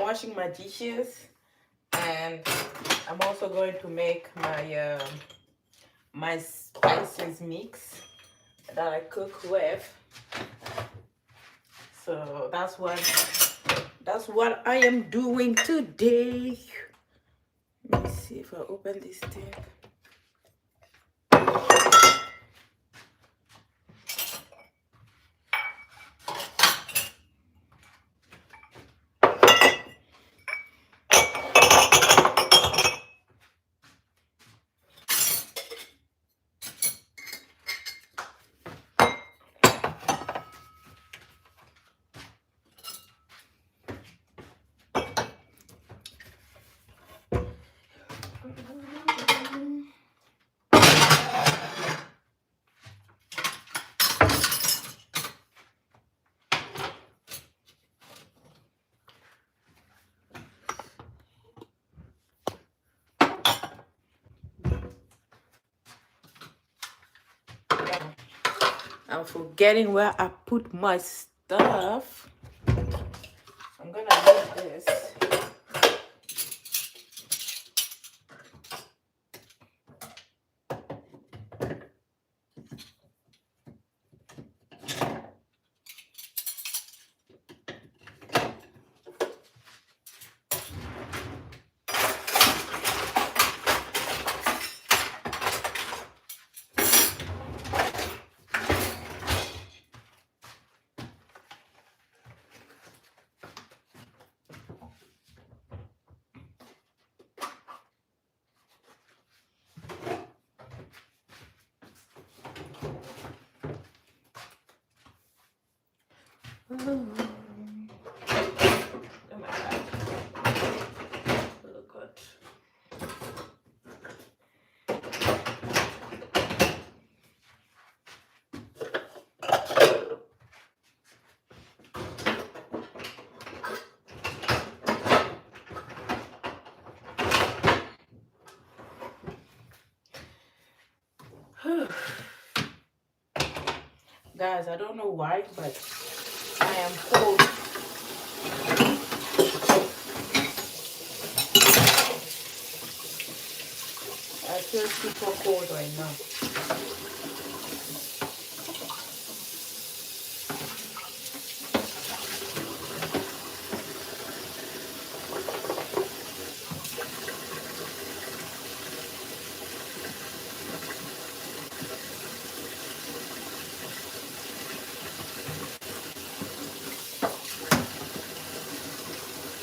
washing my dishes, and I'm also going to make my my spices mix that I cook with. So that's what I am doing today. Let me see if I open this thing. I'm forgetting where I put my stuff. I'm gonna use this. Oh my God. Look good. Guys, I don't know why, but I am cold. I feel super cold right now.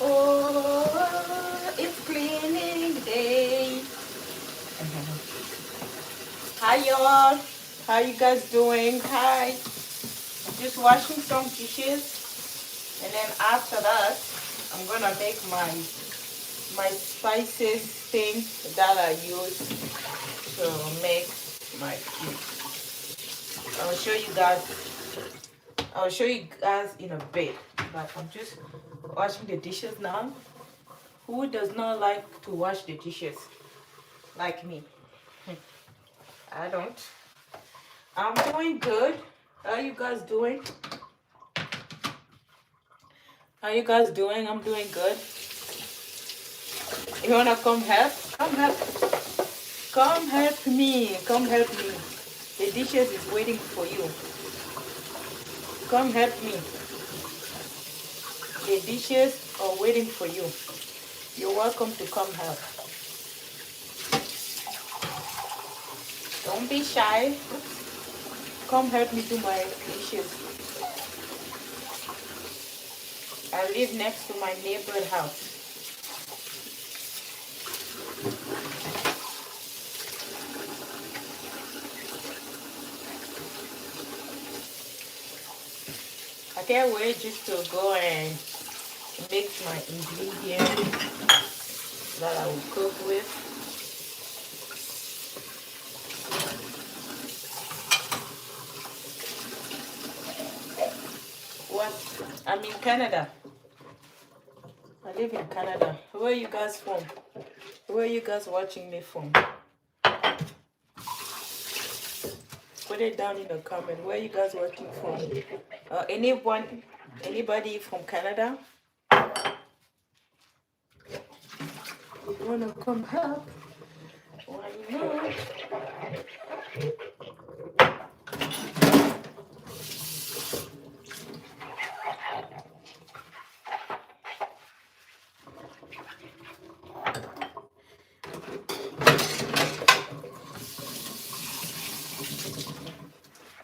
Oh, it's cleaning day. Hi y'all. How you guys doing? Hi. I'm just washing some dishes, and then after that, I'm gonna make my spices thing that I use to make my food. I'll show you guys. I'll show you guys in a bit. But I'm just washing the dishes now. Who does not like to wash the dishes? Like me. I don't. I'm doing good. How you guys doing? How you guys doing? I'm doing good. You wanna come help? Come help. Come help me. Come help me. The dishes is waiting for you. Come help me. The dishes are waiting for you. You're welcome to come help. Don't be shy. Come help me do my dishes. I live next to my neighbor's house. I can't wait just to go and mix my ingredients that I will cook with. What? I'm in Canada. I live in Canada. Where are you guys from? Where are you guys watching me from? Put it down in the comment. Where are you guys watching from? Anybody from Canada? wanna come help? Why not?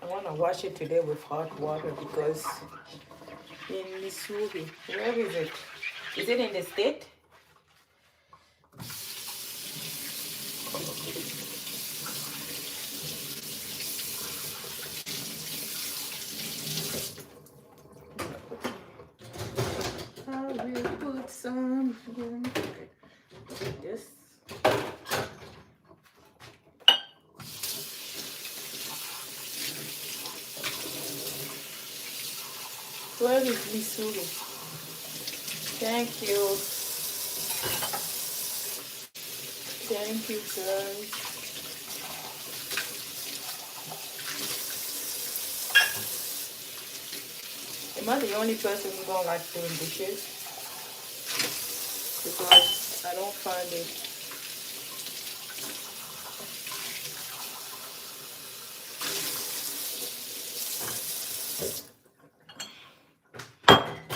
I wanna wash it today with hot water because in Missouri, where is it? Is it in the state? I will put some here. Okay. This. Where is Missouri? Thank you. Thank you, guys. Am I the only person who don't like doing dishes? Because I don't find it.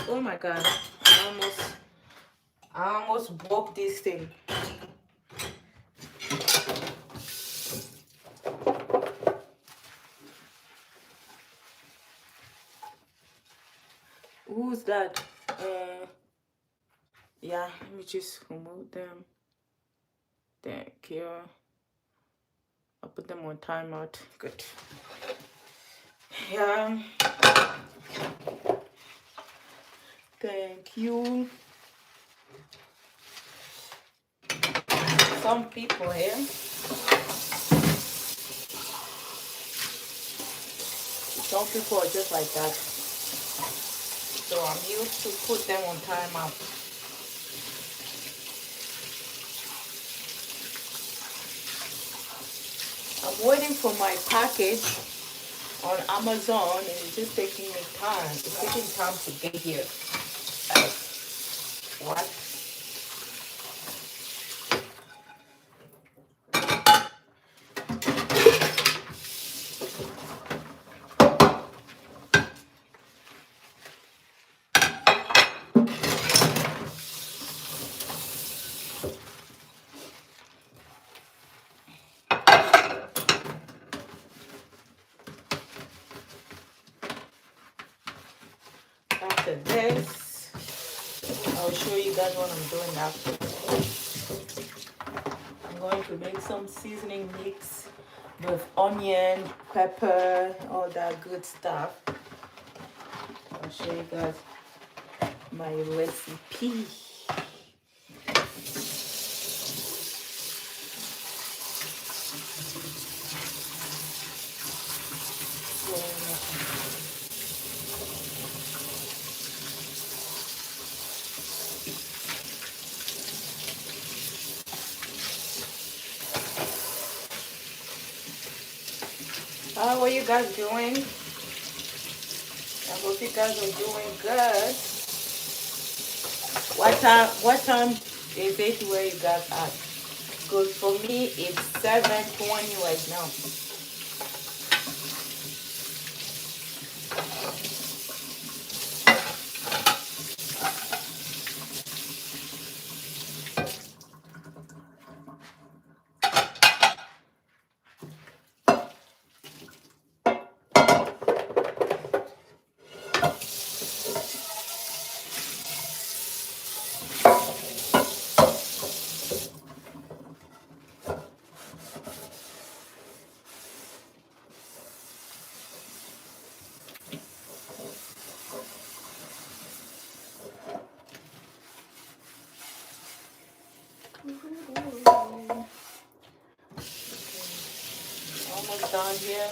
Oh my God! I almost broke this thing. Who's that? Yeah, let me just remove them. Thank you. I'll put them on timeout. Good. Yeah. Thank you. Some people here. Some people are just like that. So I'm used to put them on timeout. I'm waiting for my package on Amazon and it's just taking me time. It's taking time to get here. What? After this, I'll show you guys what I'm doing after. I'm going to make some seasoning mix with onion, pepper, all that good stuff. I'll show you guys my recipe. How are you guys doing? I hope you guys are doing good. What time is it where you guys are? Because for me it's 7:20 right now. Almost done here.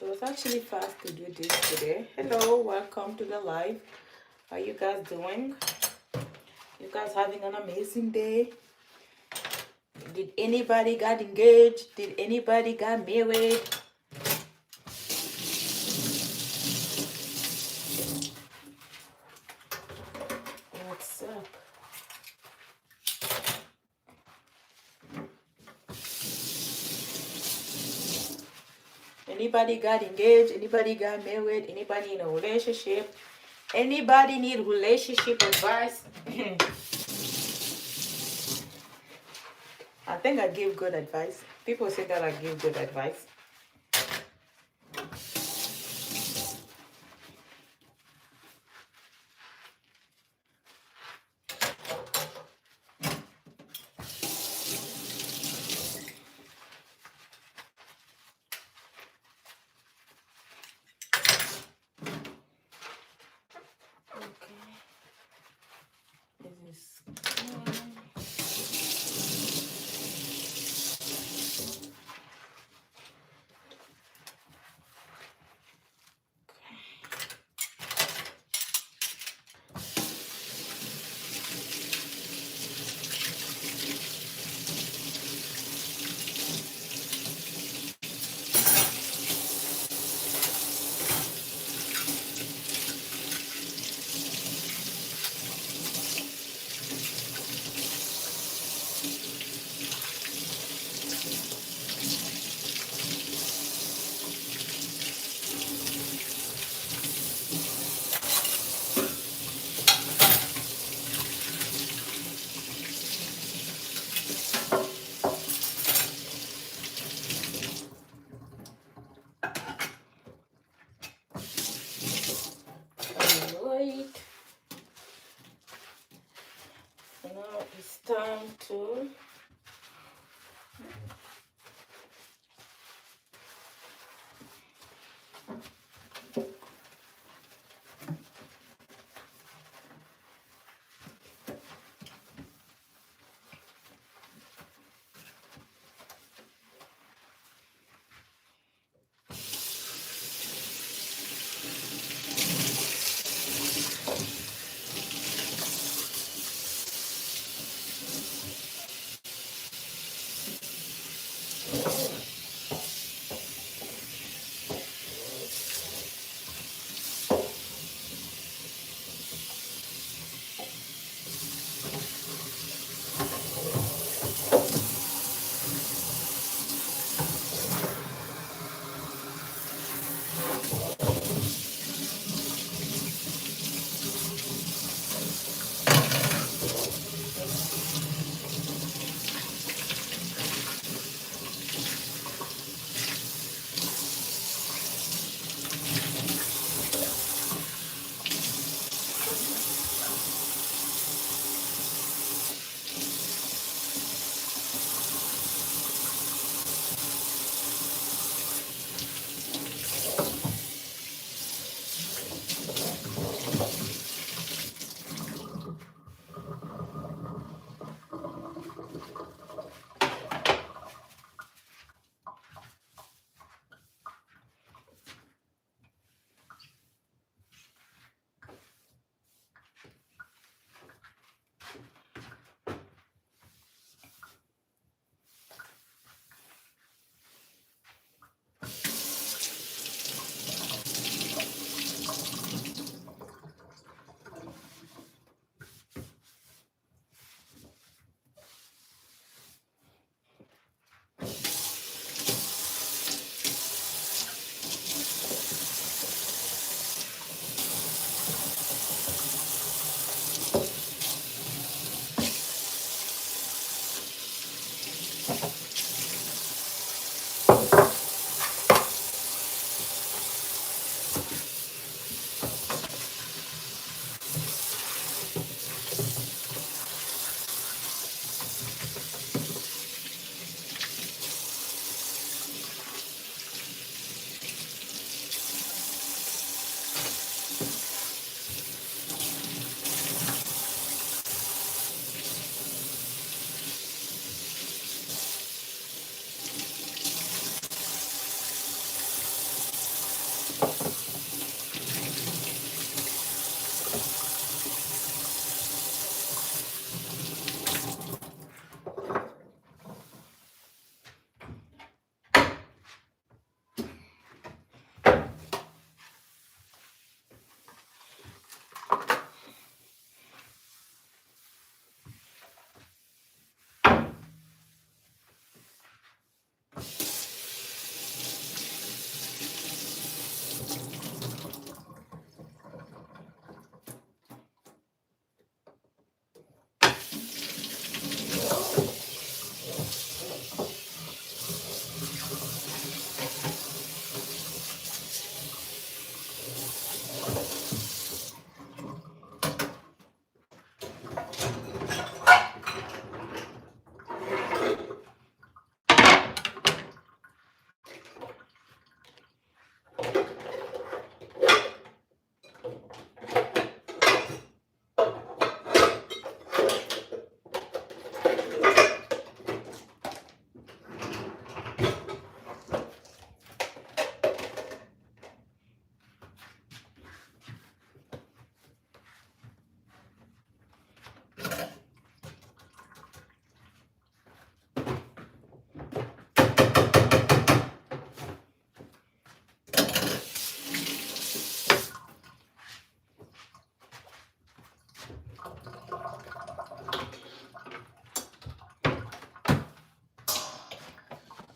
It was actually fast to do this today. Hello, welcome to the live. How you guys doing? You guys having an amazing day? Did anybody got engaged? Did anybody got married? What's up? Anybody got engaged? Anybody got married? Anybody in a relationship? Anybody need relationship advice? I think I give good advice. People say that I give good advice. Okay. This is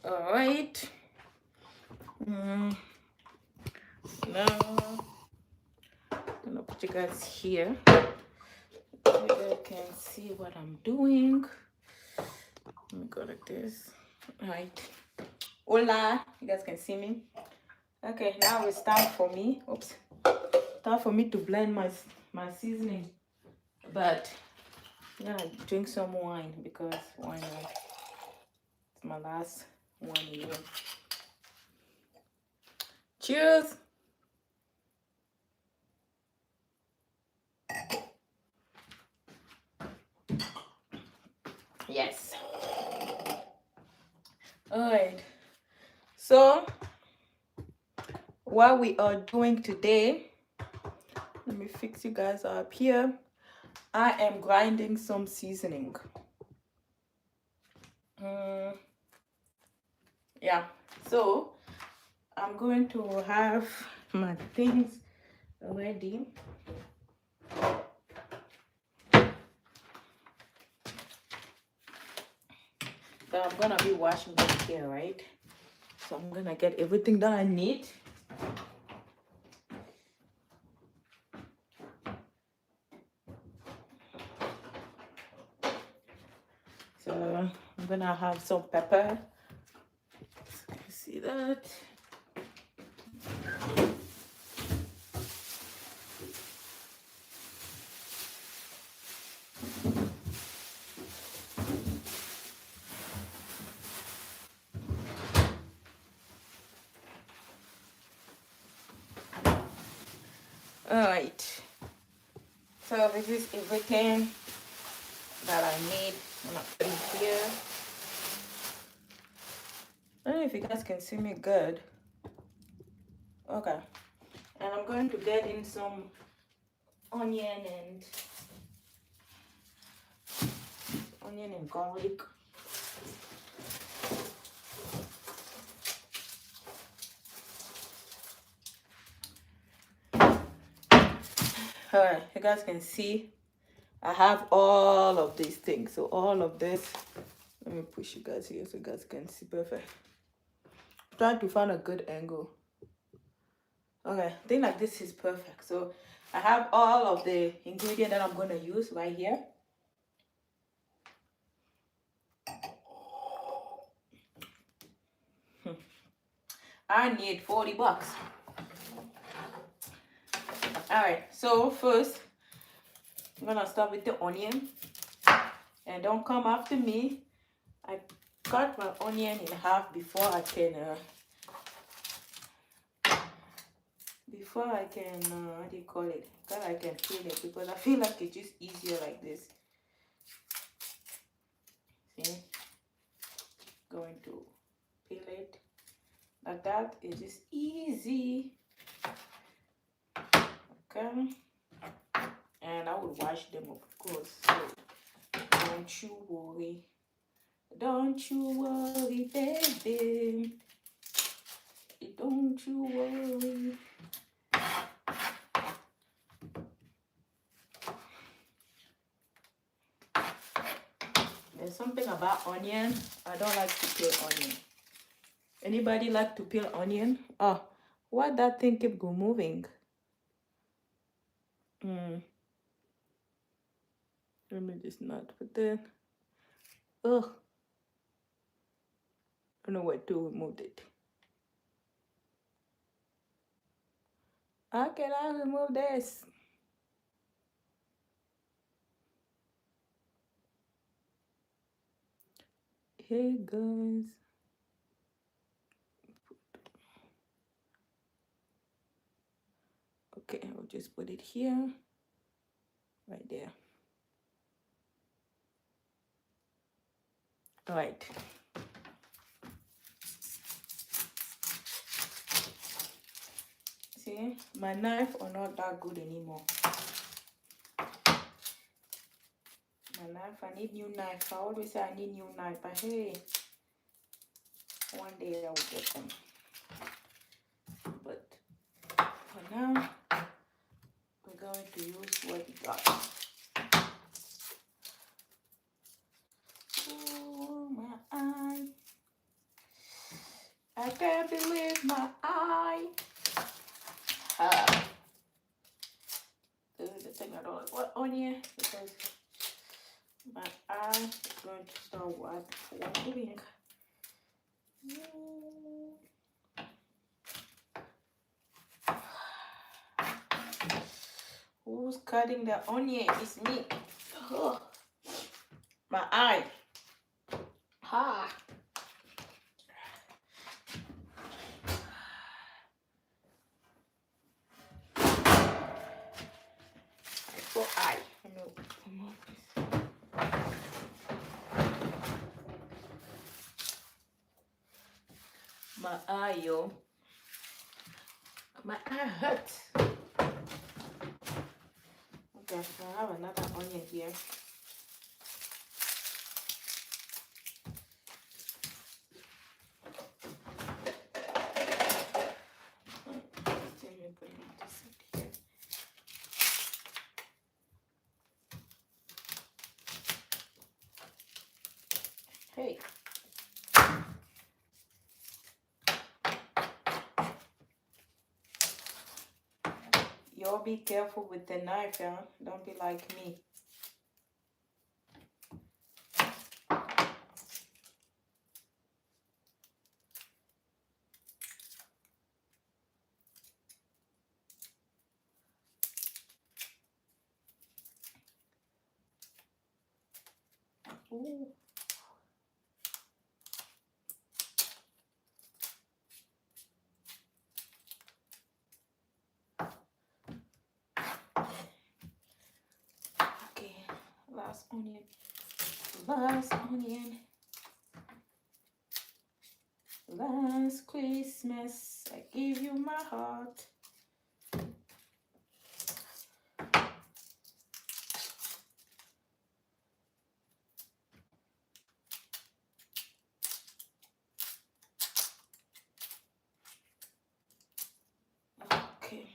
All right. Now I'm gonna put you guys here so you guys can see what I'm doing. Let me go like this. All right. Hola, you guys can see me. Okay, now it's time for me. Oops. Time for me to blend my seasoning. But I'm gonna drink some wine because why not? It's my last one here. Cheers. Yes. All right. So what we are doing today, let me fix you guys up here. I am grinding some seasoning. Yeah, so I'm going to have my things ready. So I'm gonna be washing them here, right? So I'm gonna get everything that I need. So I'm gonna have some pepper. So you see that? All right. So this is everything that I need. I'm gonna put it here. I don't know if you guys can see me good. Okay. And I'm going to get in some onion and garlic. All right, you guys can see I have all of these things. So all of this, let me push you guys here so you guys can see perfect. I'm trying to find a good angle. Okay, I think like this is perfect. So I have all of the ingredients that I'm going to use right here. I need 40 bucks. All right, so first I'm gonna start with the onion, and don't come after me. I cut my onion in half before I can what do you call it, that I can peel it, because I feel like it's just easier like this. See, going to peel it like that is just easy. Okay, and I will wash them of course, so don't you worry. Don't you worry, baby. Don't you worry. There's something about onion. I don't like to peel onion. Anybody like to peel onion? Oh, why that thing keep go moving? Let me just not put that. Ugh. I don't know where to remove it. How can I remove this? Hey guys. Okay, I'll just put it here. Right there. All right. See, my knife are not that good anymore. My knife, I need new knife. I always say I need new knife, but hey, one day I will get them. But for now, we're going to use what we got. Oh, my eye. I can't believe my eye. The thing I don't like what onion because my eye is going to start watering. Who's cutting the onion? It's me. Ugh. My eye. Ha. For eye. No. My eye, yo. My eye hurts. Okay, I have another onion here. Hey. Y'all be careful with the knife, yeah? Don't be like me. Ooh. Okay, last onion. Last onion. Last Christmas, I give you my heart. Okay.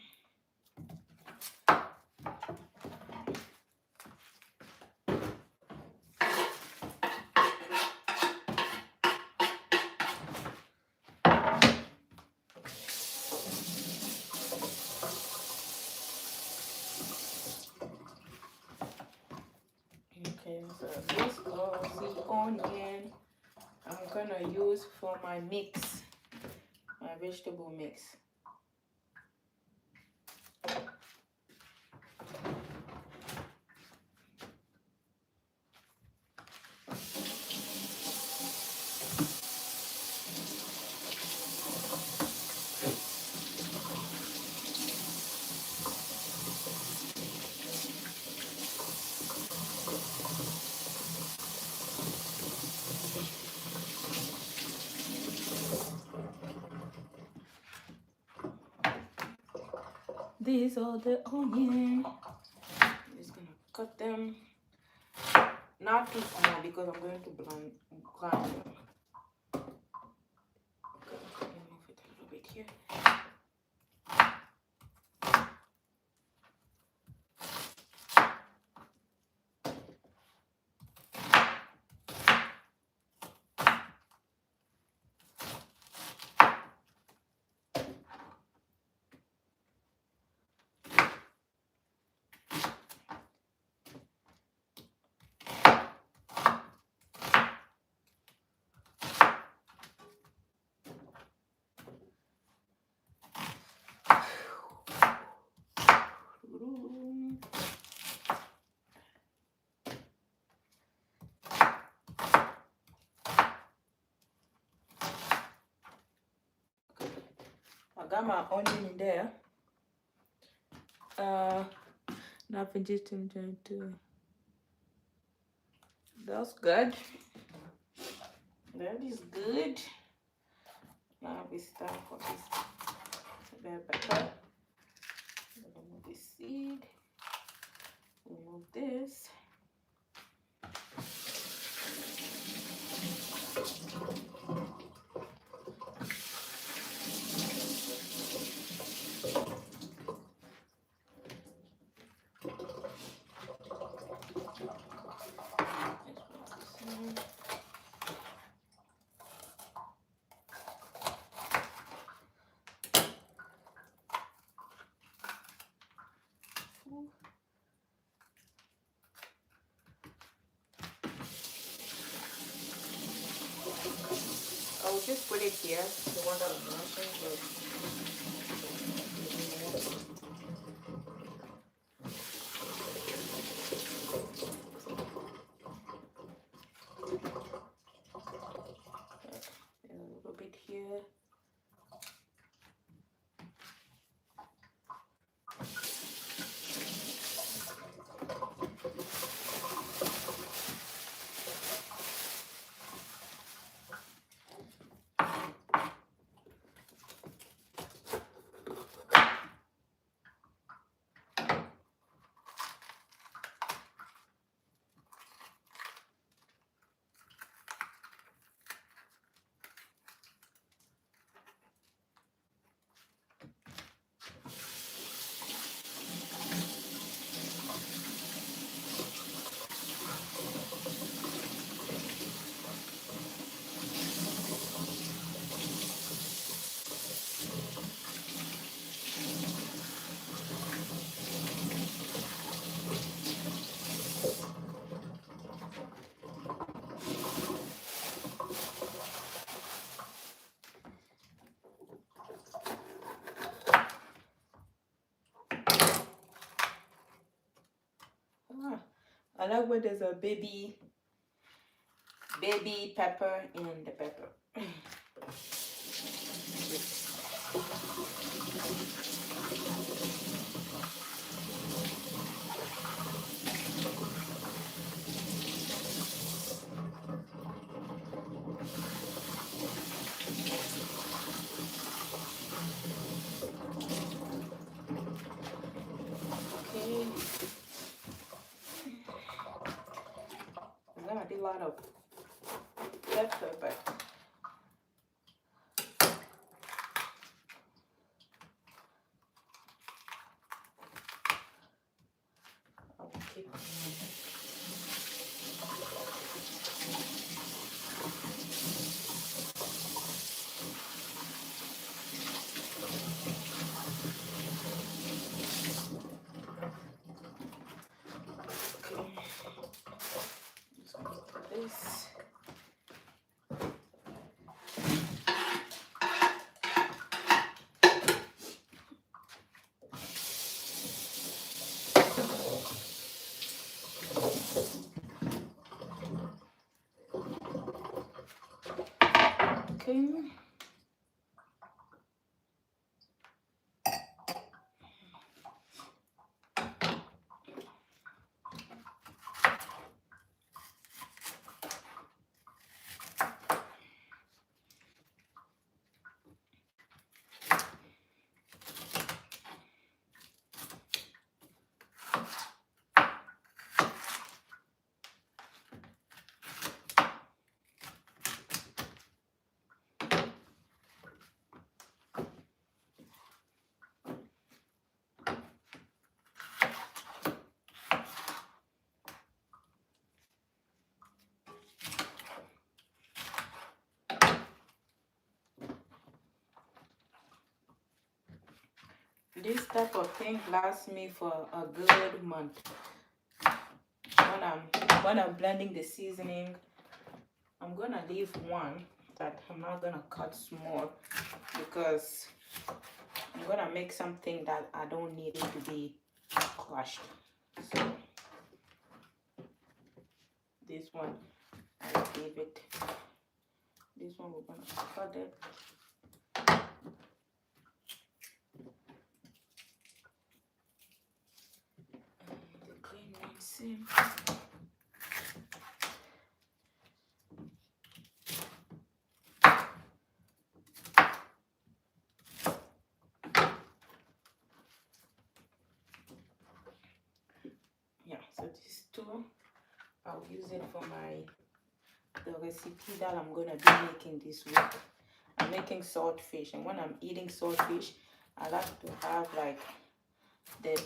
Okay, so this glossy onion I'm gonna use for my mix, my vegetable mix. These are the onion. I'm just gonna cut them, not too small because I'm going to grind them. Okay, let me move it a little bit here. I got my onion in there. Nothing just to. That's good. That is good. Now it's time for this bell pepper. Remove the seed. Remove this. just put it here, the one that I'm washing. A little bit here. I like when there's a baby pepper in the pepper. Okay. There's gonna be a lot of pepper, but I'll keep it. This. Okay. This type of thing lasts me for a good month. When I'm blending the seasoning, I'm gonna leave one that I'm not gonna cut small because I'm gonna make something that I don't need it to be crushed. So this one I'll leave it. This one we're gonna cut it. The green one, same. Yeah, so these two, I'll use it for the recipe that I'm gonna be making this week. I'm making saltfish, and when I'm eating saltfish, I like to have like the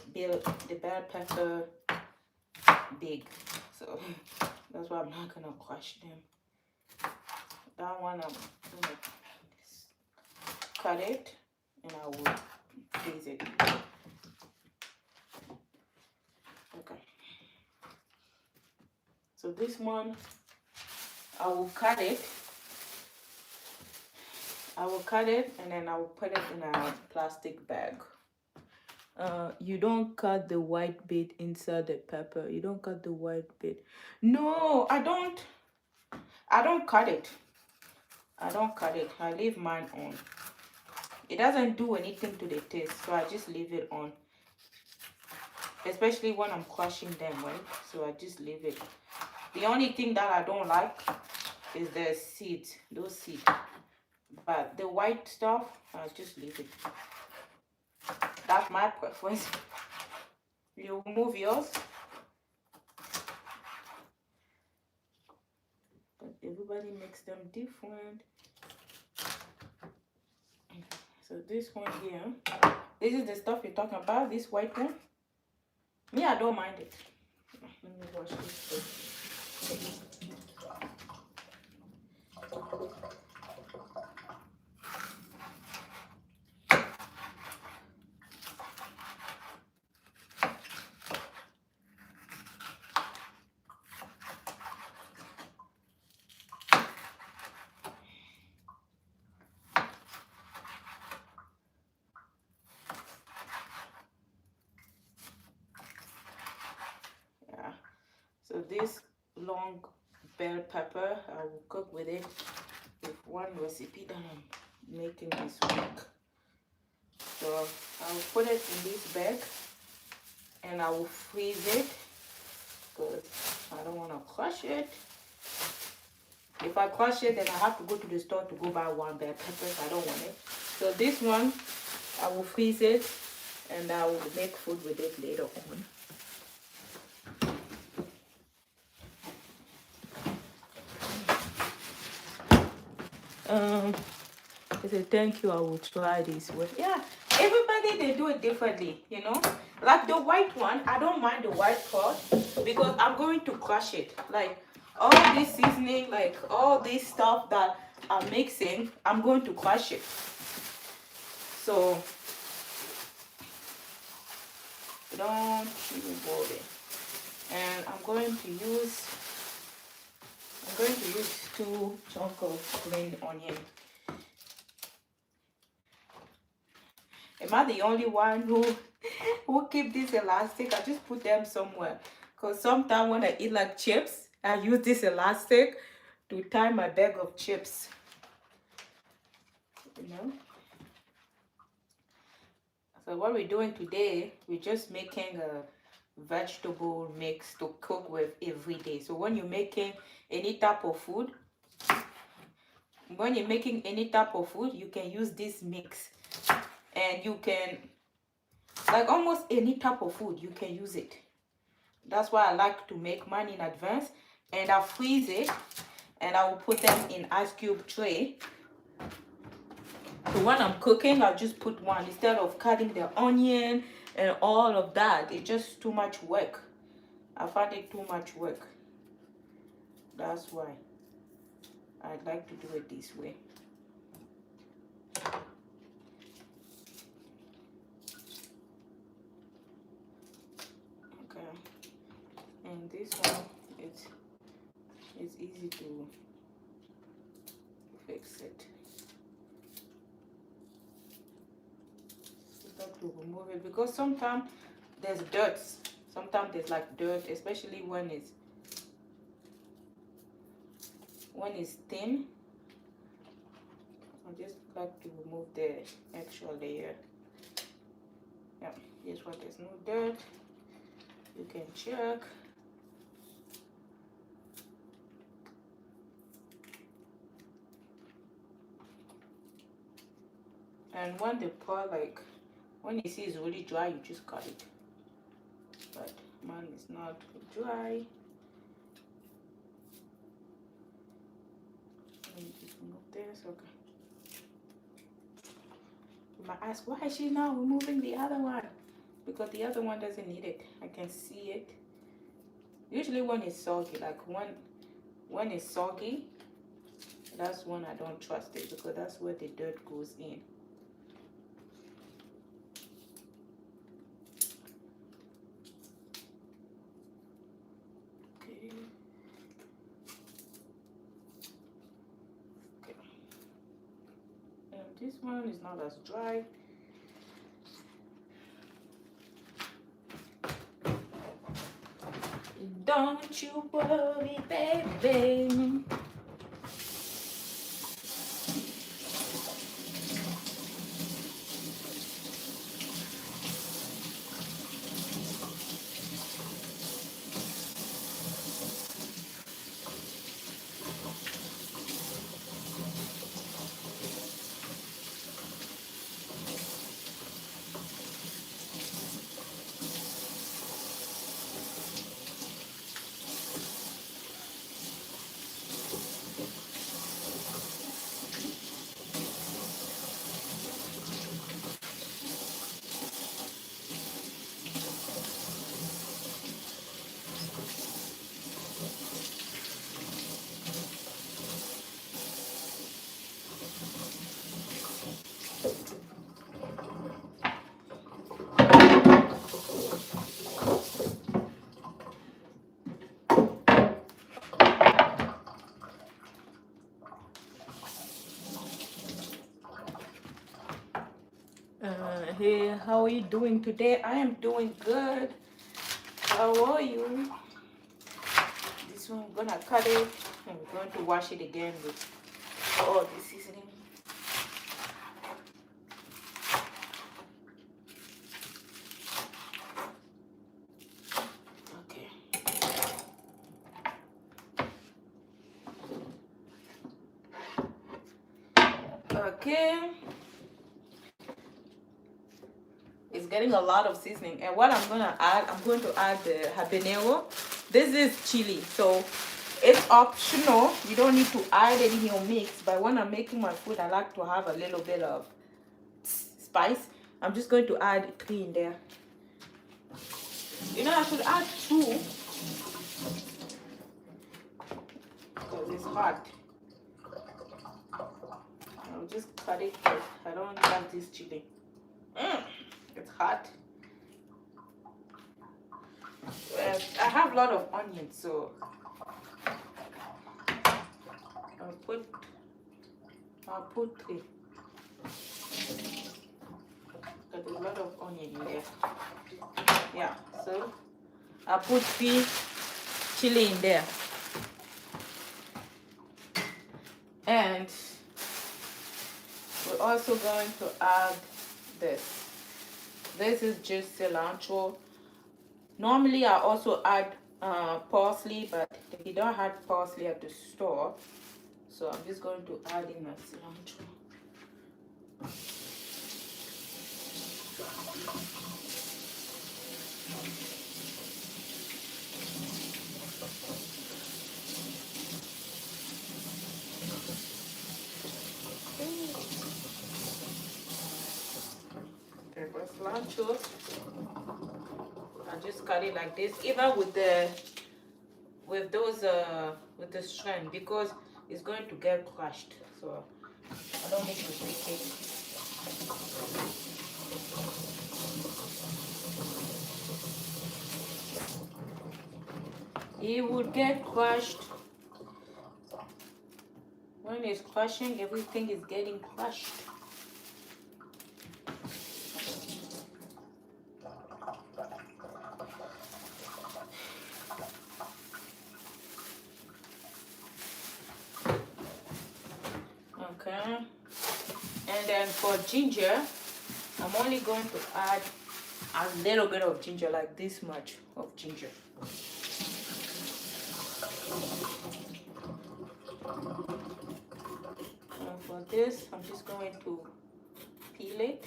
bell pepper big, so that's why I'm not gonna crush them. That one I'm gonna cut it and I will freeze it. Okay, so this one I will cut it I will cut it and then I will put it in a plastic bag. You don't cut the white bit inside the pepper. You don't cut the white bit. No, I don't cut it. I don't cut it. I leave mine on. It doesn't do anything to the taste, so I just leave it on. Especially when I'm crushing them, right? So I just leave it. The only thing that I don't like is the seeds, those seeds. But the white stuff, I just leave it. That's my preference. You remove yours. But everybody makes them different. So this one here, this is the stuff you're talking about, this white one. Me, I don't mind it. Let me wash this. So this long bell pepper, I will cook with it with one recipe that I'm making this week. So I will put it in this bag and I will freeze it because I don't want to crush it. If I crush it, then I have to go to the store to go buy one bell pepper. I don't want it. So this one, I will freeze it and I will make food with it later on. I said thank you, I will try this way. Yeah, everybody they do it differently, you know. Like the white one, I don't mind the white part because I'm going to crush it. Like all this seasoning, like all this stuff that I'm mixing, I'm going to crush it. So don't even worry. And I'm going to use 2 chunks of green onion. Am I the only one who keep this elastic? I just put them somewhere. Because sometimes when I eat like chips, I use this elastic to tie my bag of chips. You know? So what we're doing today, we're just making a vegetable mix to cook with every day. So when you're making any type of food, you can use this mix. And you can, like almost any type of food, you can use it. That's why I like to make mine in advance. And I freeze it. And I will put them in ice cube tray. So when I'm cooking, I'll just put one. Instead of cutting the onion and all of that, it's just too much work. I find it too much work. That's why I like to do it this way. Okay. And this one, it's easy to fix it. To remove it because sometimes there's dirt. Sometimes there's like dirt, especially when it's thin. I just like to remove the extra layer. Yeah, here's where there's no dirt. You can check. And when the part, like when you see it's really dry, you just cut it. But mine is not dry. Let me just remove this. Okay. You might ask, why is she now removing the other one? Because the other one doesn't need it. I can see it. Usually when it's soggy, like when it's soggy, that's when I don't trust it because that's where the dirt goes in. And this one is not as dry. Don't you worry, baby. Hey, how are you doing today? I am doing good. How are you? This one, I'm gonna cut it and we're going to wash it again with all the seasoning. Okay. Okay. It's getting a lot of seasoning. And what I'm gonna add, I'm going to add the habanero. This is chili, so it's optional. You don't need to add it in your mix. But when I'm making my food, I like to have a little bit of spice. I'm just going to add 3 in there. You know, I should add 2 because it's hot. I'll just cut it because I don't like this chili. It's hot. Well, I have a lot of onions, so I'll put 3. There's a lot of onion in there. Yeah, so I'll put 3 chili in there. And we're also going to add this. This is just cilantro. Normally I also add parsley, but if you don't have parsley at the store, so I'm just going to add in my cilantro. Cilantro. I just cut it like this, even with the strand, because it's going to get crushed. So I don't need to pick it. It will get crushed. When it's crushing, everything is getting crushed. Okay, and then for ginger, I'm only going to add a little bit of ginger, like this much of ginger. And for this, I'm just going to peel it.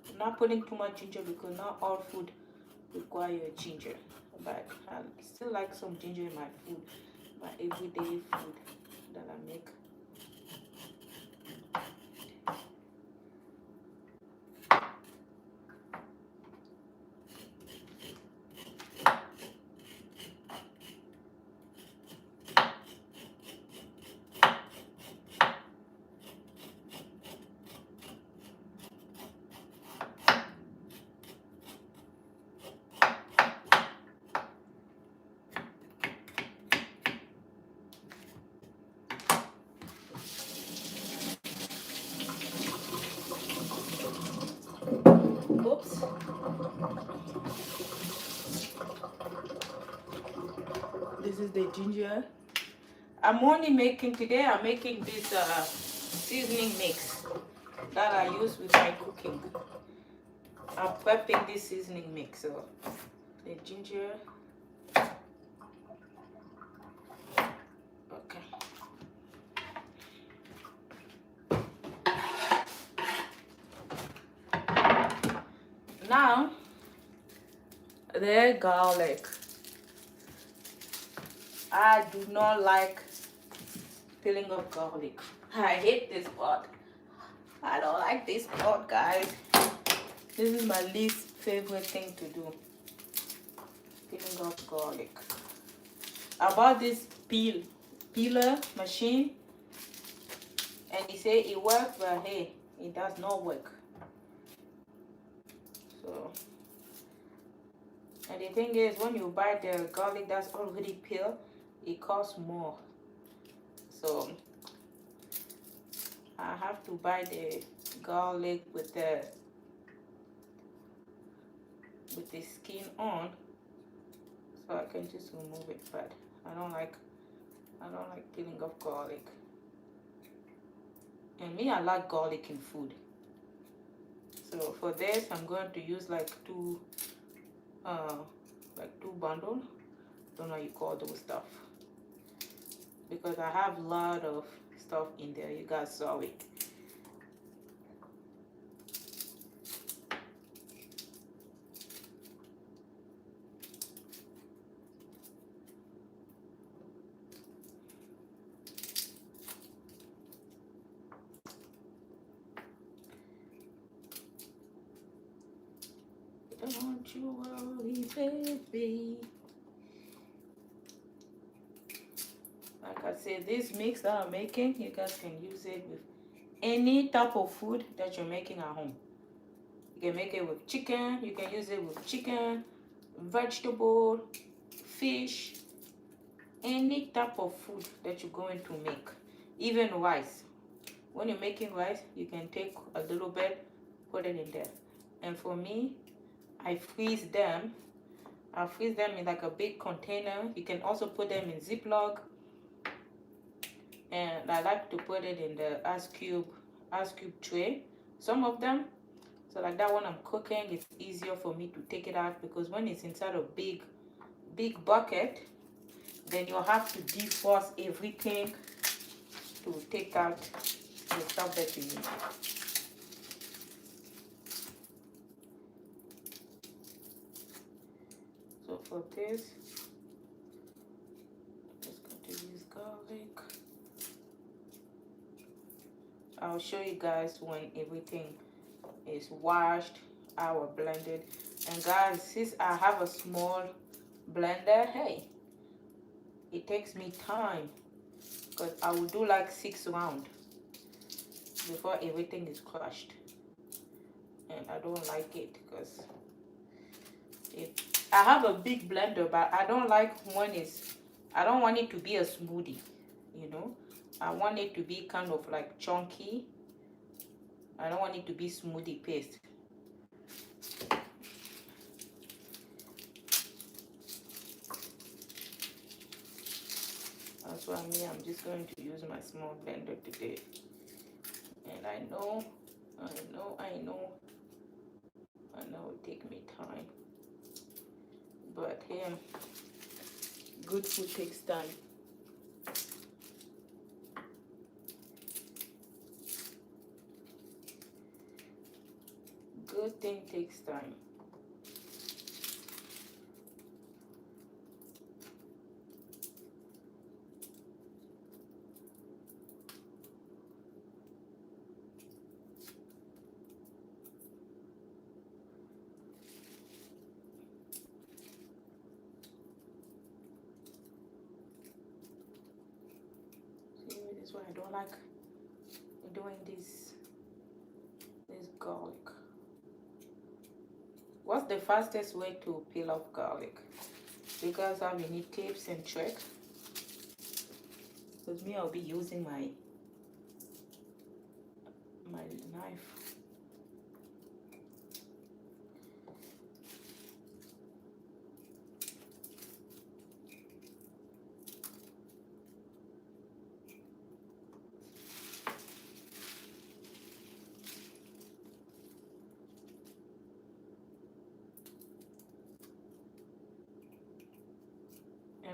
I'm not putting too much ginger because not all food require ginger, but I still like some ginger in my food. My everyday food that I make. This is the ginger. I'm only making today. I'm making this seasoning mix that I use with my cooking. I'm prepping this seasoning mix. So the ginger. Okay. Now the garlic. I do not like peeling of garlic. I hate this part. I don't like this part, guys. This is my least favorite thing to do. Peeling of garlic. I bought this peeler machine, and he said it works, but hey, it does not work. So, and the thing is, when you buy the garlic that's already peeled, it costs more. So I have to buy the garlic with the skin on, so I can just remove it. But I don't like peeling off garlic. And me, I like garlic in food. So for this, I'm going to use like two bundle. Don't know how you call those stuff, because I have a lot of stuff in there. You guys saw it. Don't you worry, baby. Like I said, this mix that I'm making, you guys can use it with any type of food that you're making at home. You can make it with chicken, you can use it with chicken, vegetable, fish, any type of food that you're going to make. Even rice. When you're making rice, you can take a little bit, put it in there. And for me, I freeze them. I freeze them in like a big container. You can also put them in Ziploc. And I like to put it in the ice cube tray. Some of them. So like that when I'm cooking, it's easier for me to take it out, because when it's inside a big bucket, then you'll have to defrost everything to take out the stuff that you need. So for this, I'm just going to use garlic. I'll show you guys when everything is washed, I will blend it. And guys, since I have a small blender, hey, it takes me time, because I will do like 6 rounds before everything is crushed. And I don't like it, because I have a big blender, but I don't like when I don't want it to be a smoothie, you know. I want it to be kind of like chunky. I don't want it to be smoothie paste. That's why I'm just going to use my small blender today. And I know it'll take me time. But yeah, good food takes time. Good thing takes time. See, this is why I don't like doing this garlic. What's the fastest way to peel off garlic? You guys have any tips and tricks? Because me, I'll be using my knife.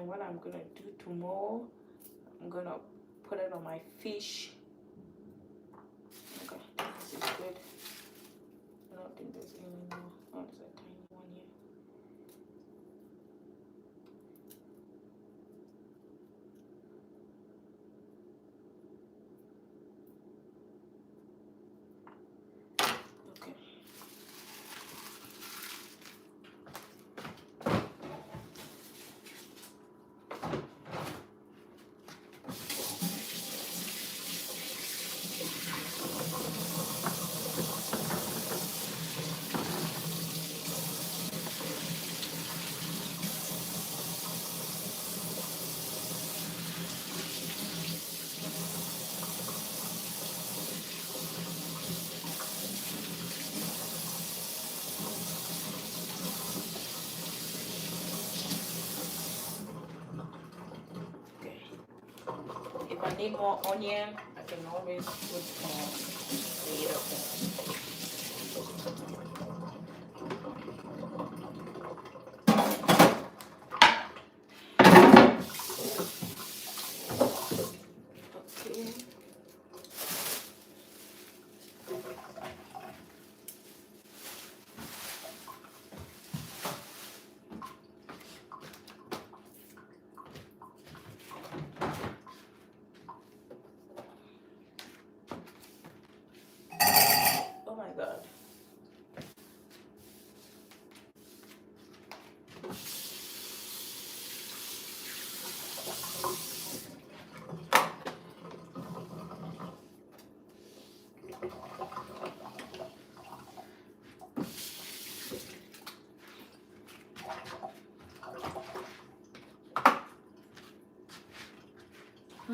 And what I'm gonna do tomorrow, I'm gonna put it on my fish. Okay, this is good. I don't think there's any more. Oh, there's a tiny one here. Okay. If I need more onion, I can always put more later. Okay. Oh my God.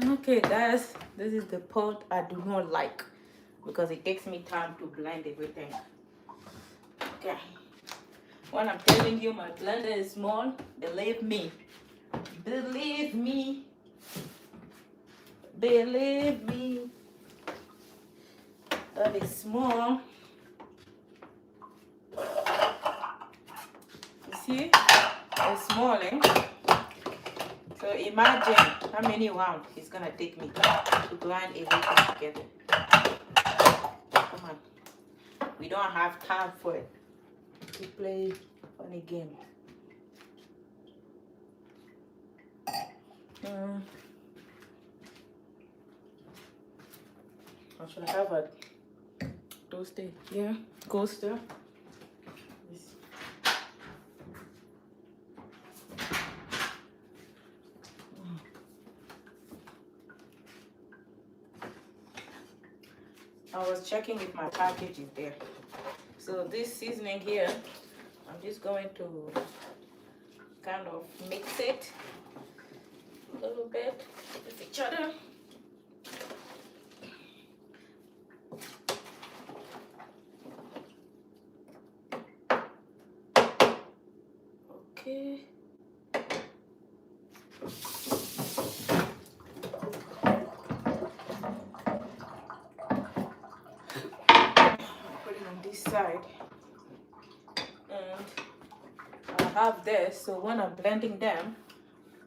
Okay guys, this is the part I do not like because it takes me time to blend everything. Okay, when I'm telling you my blender is small, believe me, believe me, believe me, that is small. You see, it's small, eh? So imagine how many rounds it's gonna take me to grind everything together. Come on, we don't have time for it to play funny games. I should have a toaster here, coaster. I was checking if my package is there. So this seasoning here, I'm just going to kind of mix it a little bit with each other. Okay. Put it on this side. And I have this, so when I'm blending them,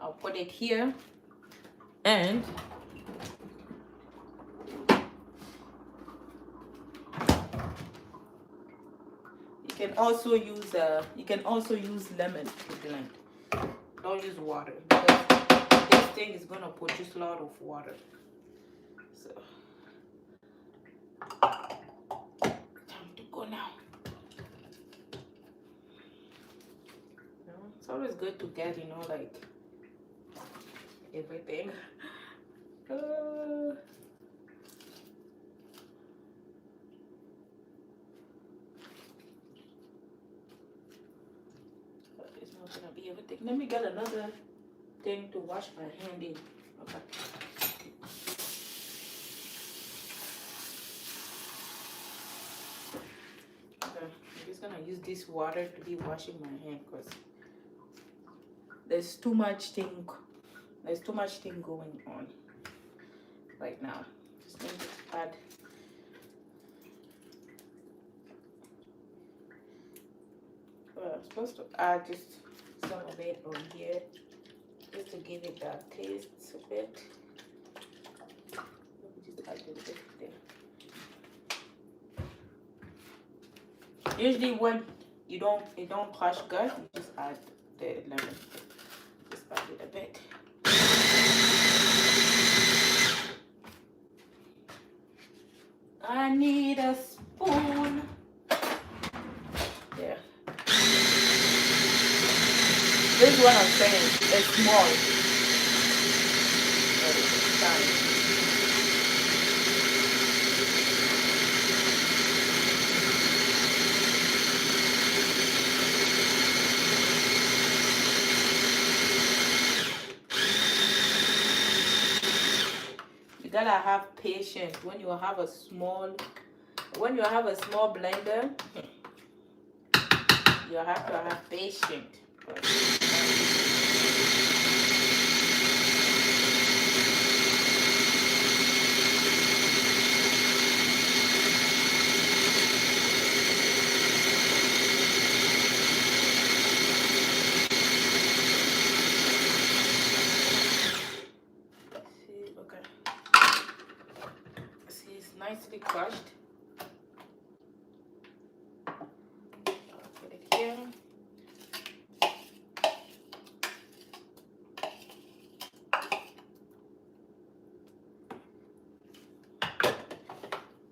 I'll put it here. And you can also use lemon to blend. Don't use water because this thing is gonna produce a lot of water. So time to go now. It's always good to get, like everything. It's not gonna be everything. Let me get another thing to wash my hand in. Okay. Okay, I'm just gonna use this water to be washing my hand because there's too much thing going on right now. Just need to add I'm supposed to add just some of it on here. just to give it that taste a bit. Just add a bit there. Usually when you don't crush good, you just add the lemon. Just add it a bit. I need a spoon. There. This is what I'm saying. It's small. But it's tiny. You gotta have patience when you have a small blender. You have to have patience. See, okay. See, it's nicely crushed. I'll put it here.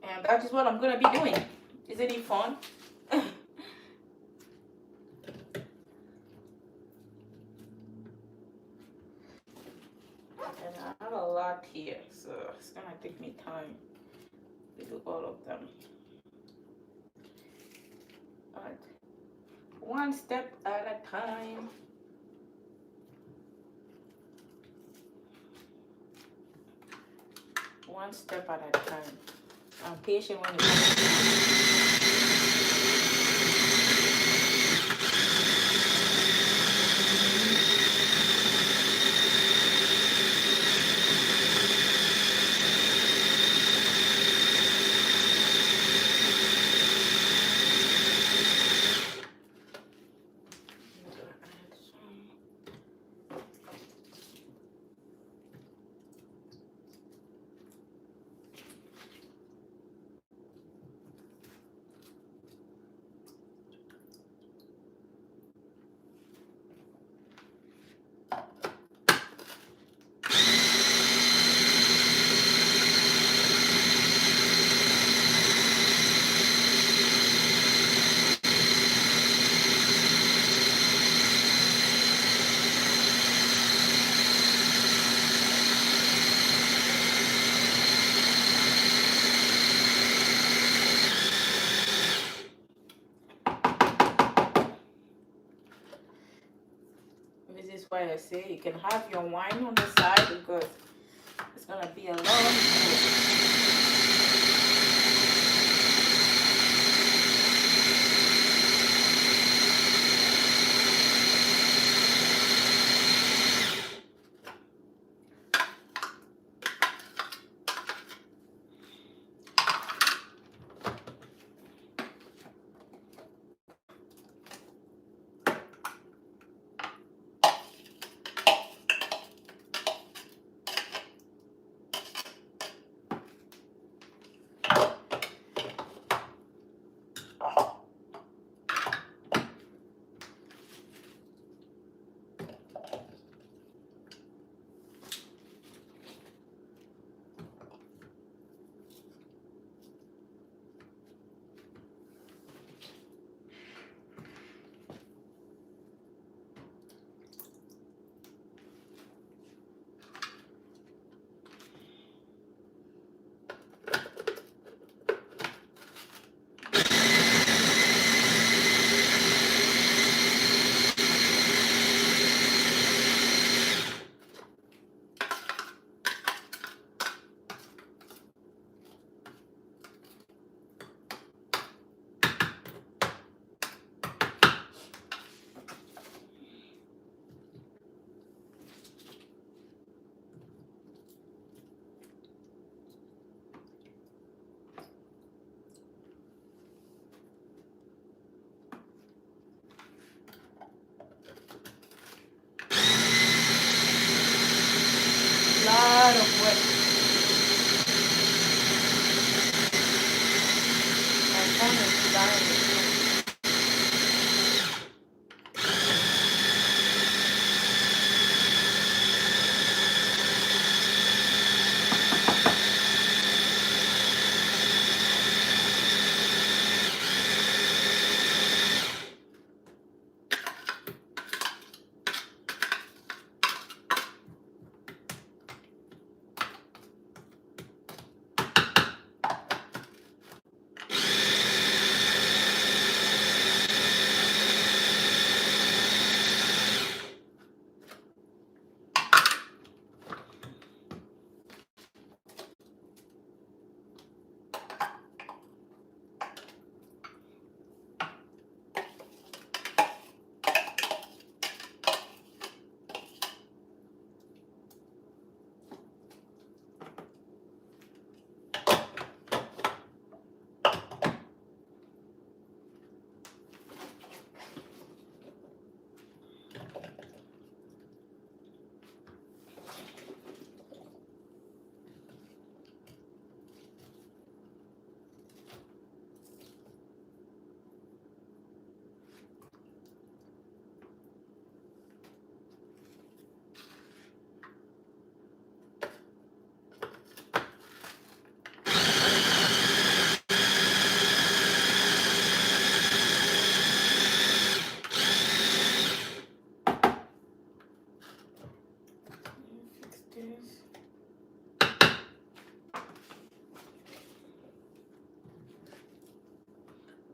And that is what I'm gonna be doing. Isn't it fun? And I have a lot here, so it's gonna take me time to do all of them. But one step at a time. One step at a time. I'm patient when it comes to This is why I say you can have your wine on the side because it's gonna be a long meal.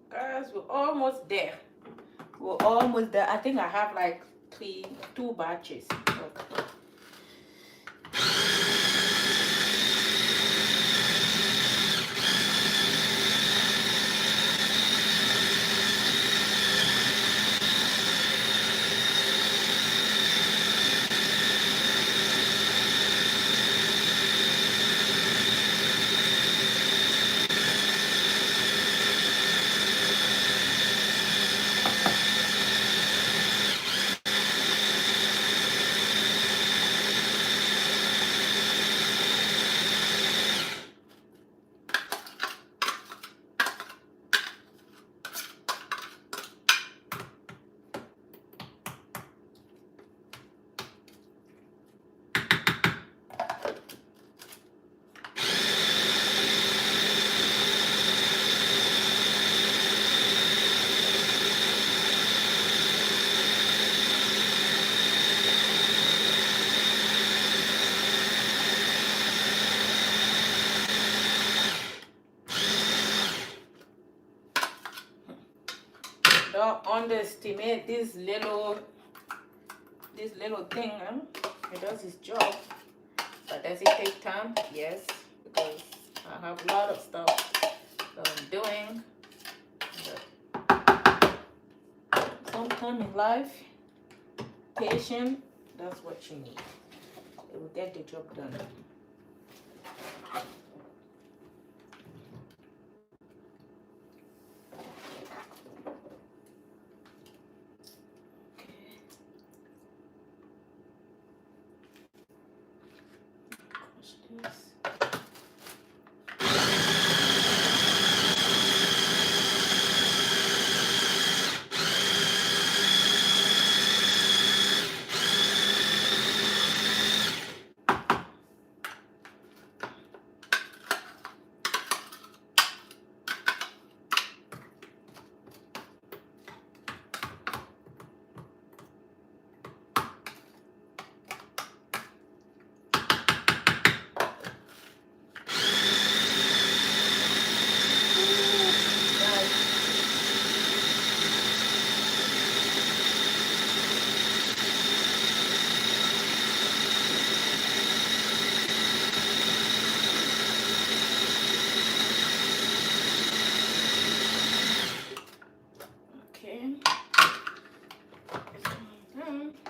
Guys, we're almost there. We're almost there. I think I have like two batches. Okay. Don't underestimate this little thing. Huh? It does its job. But does it take time? Yes, because I have a lot of stuff that I'm doing. But sometime in life, patience, that's what you need. It will get the job done.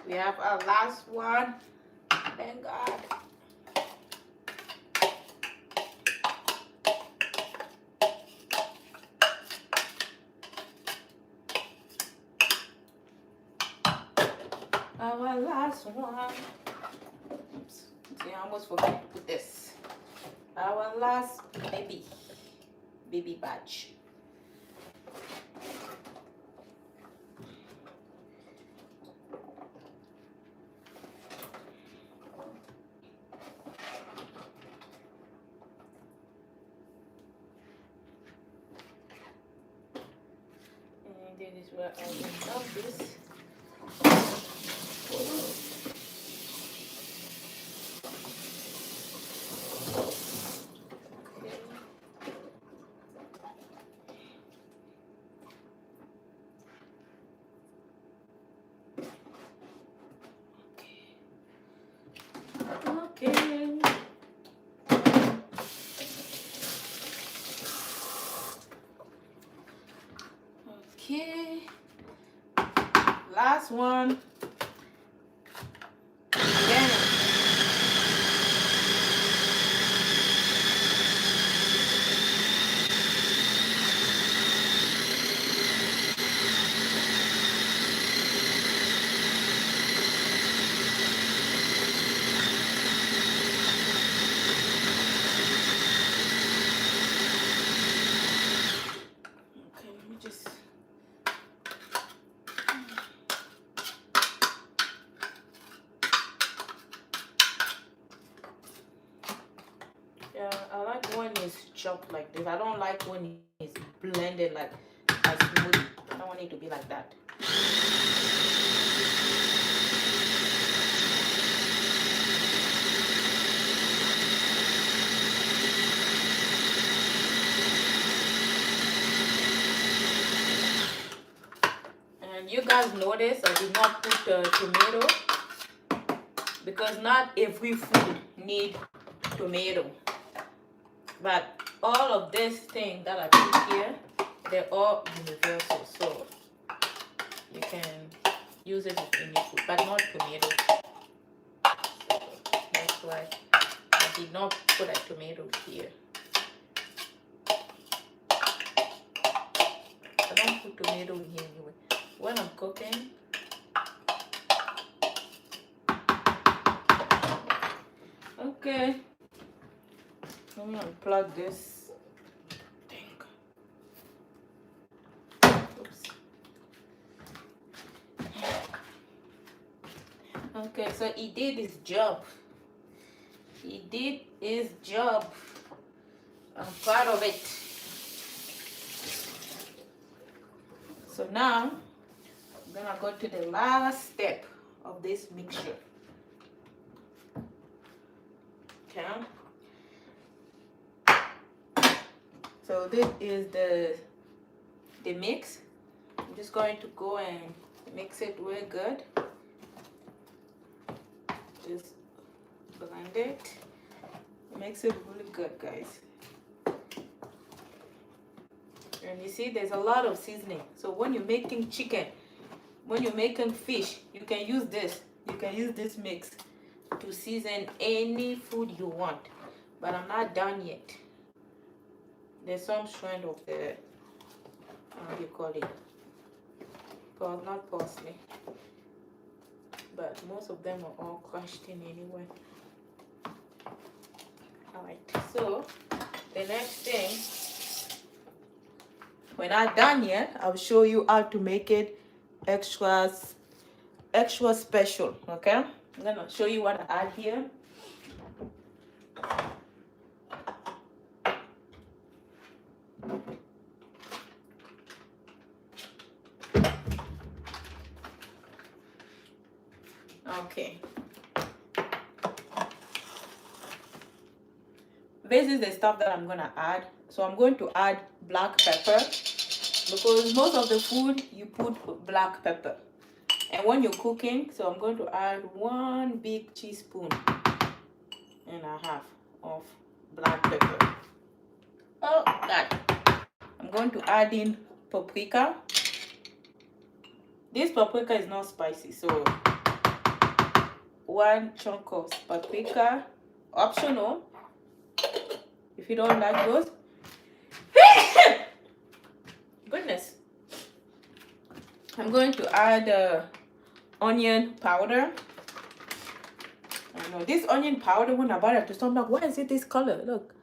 We have our last one. Thank God. Our last one. Oops. See, I almost forgot to put this. Our last baby batch. is where I will drop this. Okay. Okay. Last one. Again. Okay, let me just. Yeah, I like when it's chopped like this. I don't like when it's blended like a smoothie. I don't want it to be like that. And you guys notice I did not put tomato because not every food need tomato. But all of this thing that I put here, they're all universal, so you can use it with any food, but not tomato. So that's why I did not put a tomato here. I don't put tomato in here anyway. When I'm cooking, okay. Let me unplug this thing. Oops. Okay, so he did his job. He did his job. I'm proud of it. So now I'm gonna go to the last step of this mixture. Okay. So this is the mix. I'm just going to go and mix it real good. Just blend it. Makes it really good, guys. And you see there's a lot of seasoning. So when you're making chicken, when you're making fish, you can use this. You can use this mix to season any food you want. But I'm not done yet. There's some strand of the, how do you call it? Well, not parsley. But most of them are all crushed in anyway. Alright, so the next thing, we're not done yet. I'll show you how to make it extra special, okay? I'm gonna show you what I add here. Okay. This is the stuff that I'm gonna add. So I'm going to add black pepper because most of the food you put black pepper. And when you're cooking, so I'm going to add 1 big teaspoon and a half of black pepper. Oh, that. I'm going to add in paprika. This paprika is not spicy, so 1 chunk of paprika, optional if you don't like those. Goodness. I'm going to add onion powder. I know this onion powder, when I bought it to some, like, why is it this color? Look,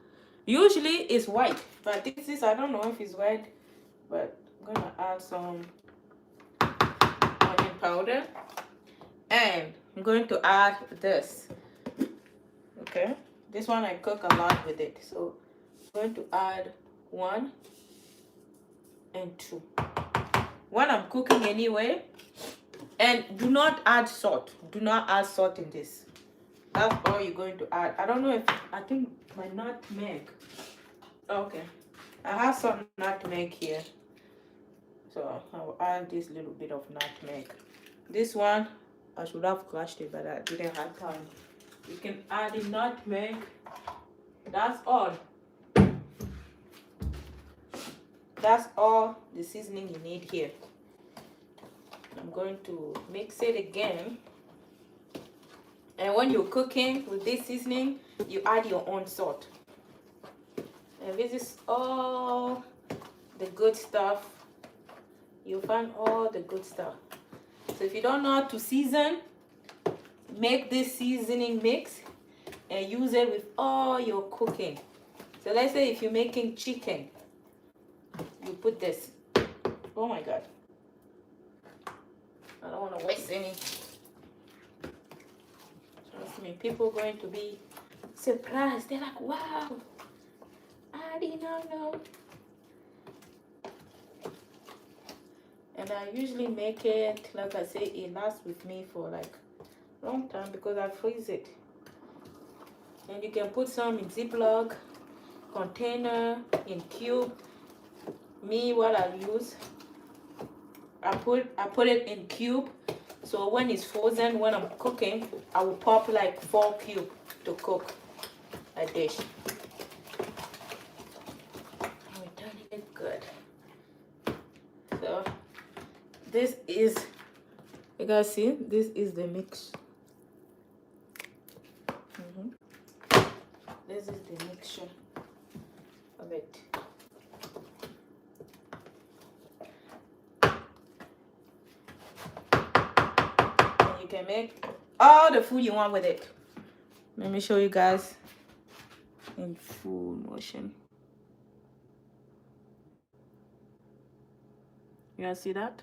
usually it's white, but this is, I don't know if it's white, but I'm gonna add some onion powder, and I'm going to add this. Okay, this one I cook a lot with it, so I'm going to add 1 and 2. when I'm cooking anyway. And do not add salt. Do not add salt in this. That's all you're going to add. I don't know if, I think my nutmeg. Okay. I have some nutmeg here. So I'll add this little bit of nutmeg. This one, I should have crushed it, but I didn't have time. You can add the nutmeg. That's all. That's all the seasoning you need here. I'm going to mix it again. And when you're cooking with this seasoning, you add your own salt. And this is all the good stuff. You'll find all the good stuff. So if you don't know how to season, make this seasoning mix and use it with all your cooking. So let's say if you're making chicken, you put this. Oh my God. I don't want to waste any. Trust me, people are going to be surprised. They're like, wow, I did not know. And I usually make it, like I say, it lasts with me for like a long time because I freeze it. And you can put some in Ziploc container, in cube. Me, what I use, I put it in cube. So when it's frozen, when I'm cooking, I will pop like 4 cubes to cook a dish. We're turning it good. So this is, you guys see, this is the mix. This is the mixture of it. And you can make all the food you want with it. Let me show you guys in full motion. You guys see that?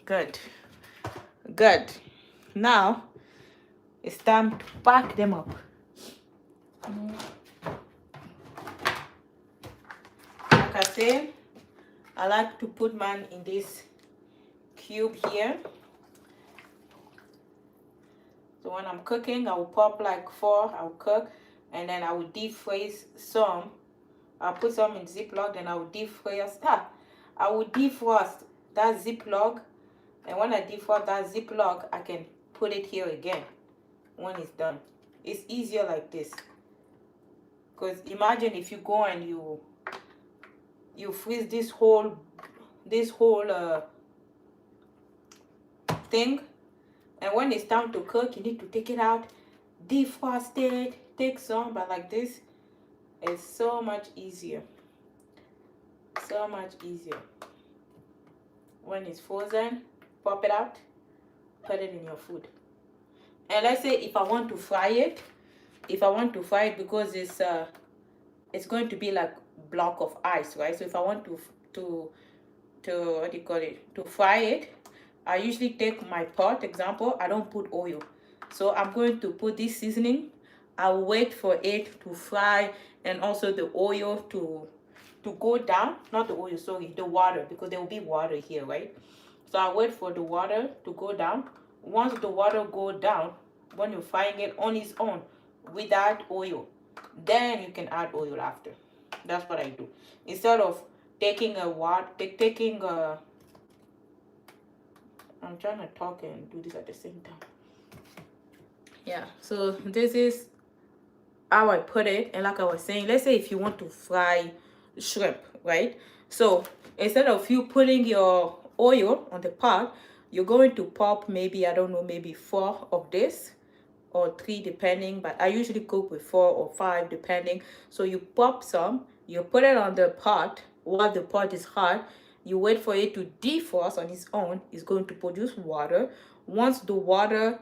Good. Good. Now it's time to pack them up. Like I said, I like to put mine in this cube here. So when I'm cooking, I will pop like 4, I'll cook, and then I will defrost some. I'll put some in Ziploc, then I will defrost. I will defrost that Ziploc, and when I defrost that Ziploc, I can put it here again when it's done. It's easier like this. Because imagine if you go and you freeze this whole thing, and when it's time to cook, you need to take it out, defrost it, take some, but like this, it's so much easier. So much easier. When it's frozen, pop it out, put it in your food. And let's say if I want to fry it, because it's going to be like block of ice, right? So if I want to what do you call it, to fry it, I usually take my pot example. I don't put oil, so I'm going to put this seasoning. I'll wait for it to fry, and also the oil to go down. Not the oil, sorry, the water, because there will be water here, right? So I wait for the water to go down. Once the water go down, when you're frying it on its own without oil, then you can add oil after. That's what I do. Instead of taking a I'm trying to talk and do this at the same time. Yeah, so this is how I put it. And like I was saying, let's say if you want to fry shrimp, right? So instead of you putting your oil on the pot, you're going to pop maybe, I don't know, maybe 4 of this or 3 depending, but I usually cook with 4 or 5 depending. So you pop some, you put it on the pot while the pot is hot. You wait for it to defrost on its own. It's going to produce water. Once the water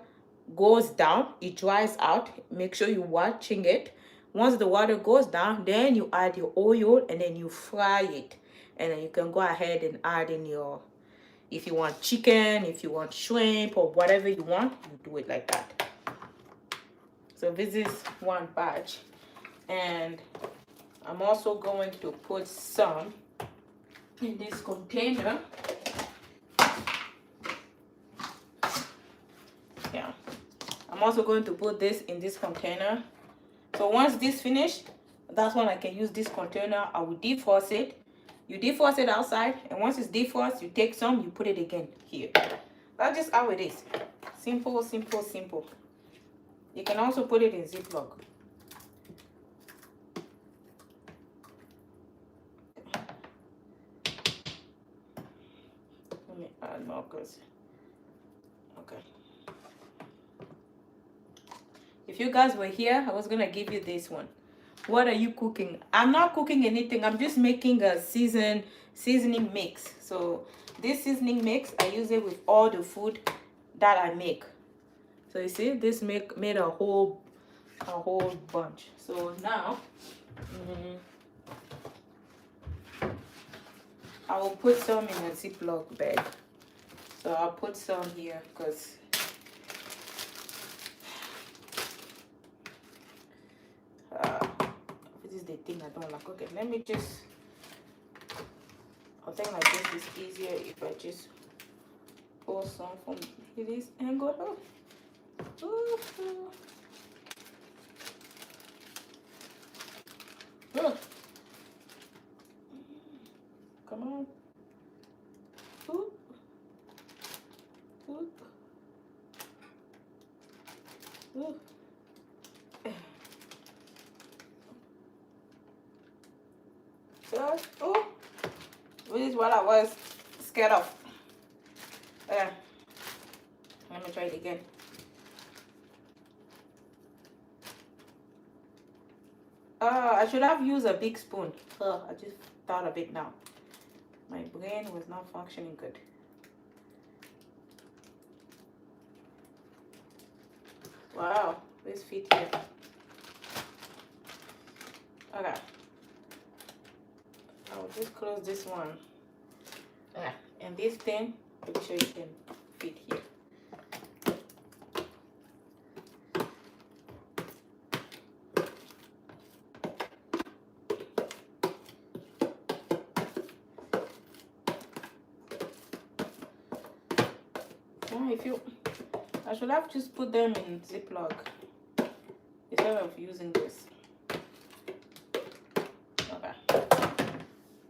goes down, it dries out. Make sure you're watching it. Once the water goes down, then you add your oil and then you fry it. And then you can go ahead and add in your, if you want chicken, if you want shrimp, or whatever you want, you do it like that. So this is one batch. And I'm also going to put some in this container. Yeah, I'm also going to put this in this container. So once this finished, that's when I can use this container. I will defrost it. You defrost it outside, and once it's defrosted, you take some, you put it again here. That's just how it is. Simple, simple, simple. You can also put it in Ziploc. Let me add more, cause okay. If you guys were here, I was gonna give you this one. What are you cooking? I'm not cooking anything. I'm just making a seasoning mix. So this seasoning mix, I use it with all the food that I make. So you see, this made a whole bunch. So now I will put some in a Ziploc bag. So I'll put some here because this is the thing I don't like. Okay, let me just, I think like this is easier if I just pull some from this angle. Oh. Come on. Oop. Oop. Oop. Oh, this is what I was scared of. Let me try it again. I should have used a big spoon. I just thought of it now. My brain was not functioning good. Wow, this fit here. Okay. I'll just close this one. And this thing, make sure you can fit here. I should have just put them in Ziploc instead of using this. Okay.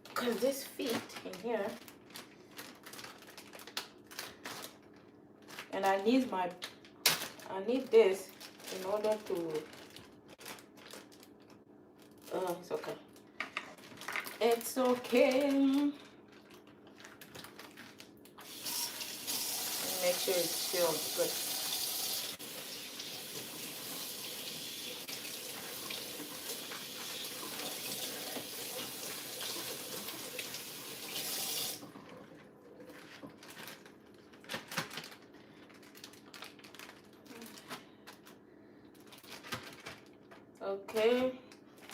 Because this fit in here. And I need this in order to it's okay. It's okay. Make sure it's still good. Okay,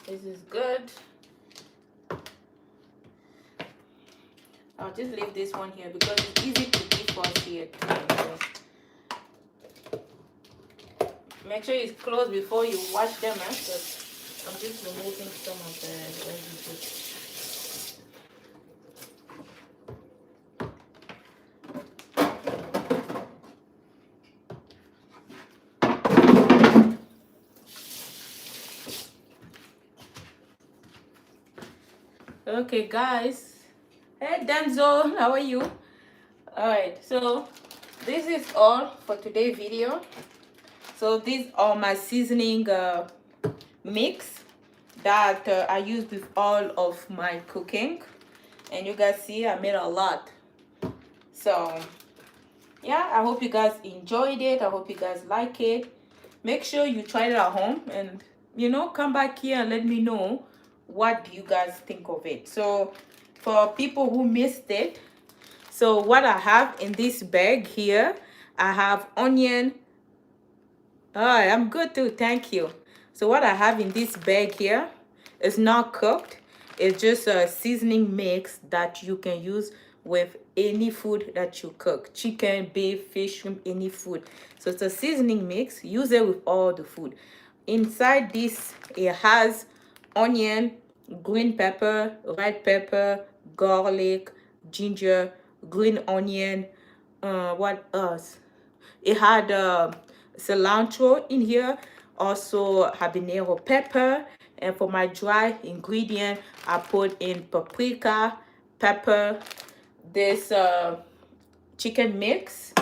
this is good. I'll just leave this one here because it's easy to defrost here. Make sure it's closed before you wash them, because I'm just removing some of the residues. Okay, guys. Hey, Denzo, how are you? All right, so this is all for today's video. So these are my seasoning mix that I use with all of my cooking, and you guys see I made a lot. So yeah, I hope you guys enjoyed it. I hope you guys like it. Make sure you try it at home, and come back here and let me know what do you guys think of it. So for people who missed it, so what I have in this bag here, I have onion. I'm good too, thank you. So what I have in this bag here is not cooked. It's just a seasoning mix that you can use with any food that you cook. Chicken, beef, fish, shrimp, any food. So it's a seasoning mix. Use it with all the food. Inside this, it has onion, green pepper, red pepper, garlic, ginger, green onion. What else? It had cilantro in here, also habanero pepper, and for my dry ingredient, I put in paprika, pepper, this chicken mix,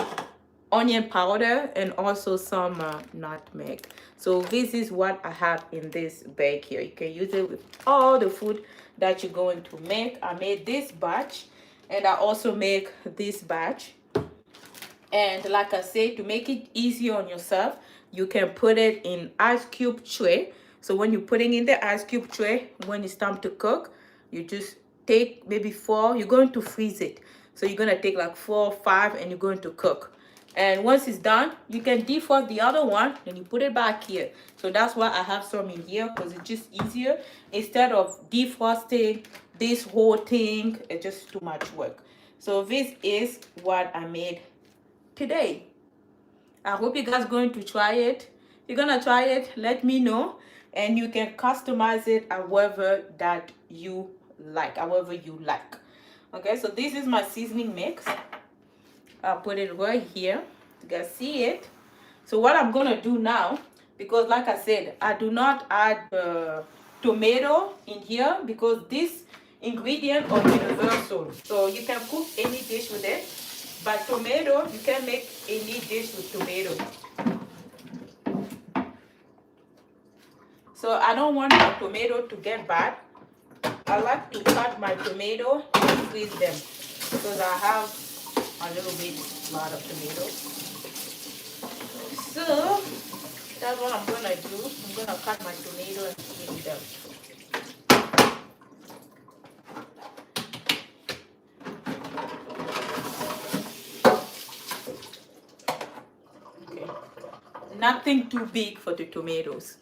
onion powder, and also some nutmeg. So this is what I have in this bag here. You can use it with all the food that you're going to make. I made this batch, and I also make this batch. And like I said, to make it easier on yourself, you can put it in ice cube tray. So when you're putting in the ice cube tray, when it's time to cook, you just take maybe 4. You're going to freeze it. So you're going to take like 4 or 5 and you're going to cook. And once it's done, you can defrost the other one and you put it back here. So that's why I have some in here, because it's just easier. Instead of defrosting this whole thing, it's just too much work. So this is what I made today. I hope you guys going to try it. If you're gonna try it, let me know, and you can customize it however that you like, however you like. Okay, so this is my seasoning mix. I'll put it right here. You guys see it. So what I'm gonna do now, because like I said, I do not add tomato in here because this ingredient are universal. So you can cook any dish with it. But tomato, you can make any dish with tomato. So I don't want my tomato to get bad. I like to cut my tomato and freeze them because I have a lot of tomatoes. So that's what I'm gonna do. I'm gonna cut my tomato and freeze them. Nothing too big for the tomatoes.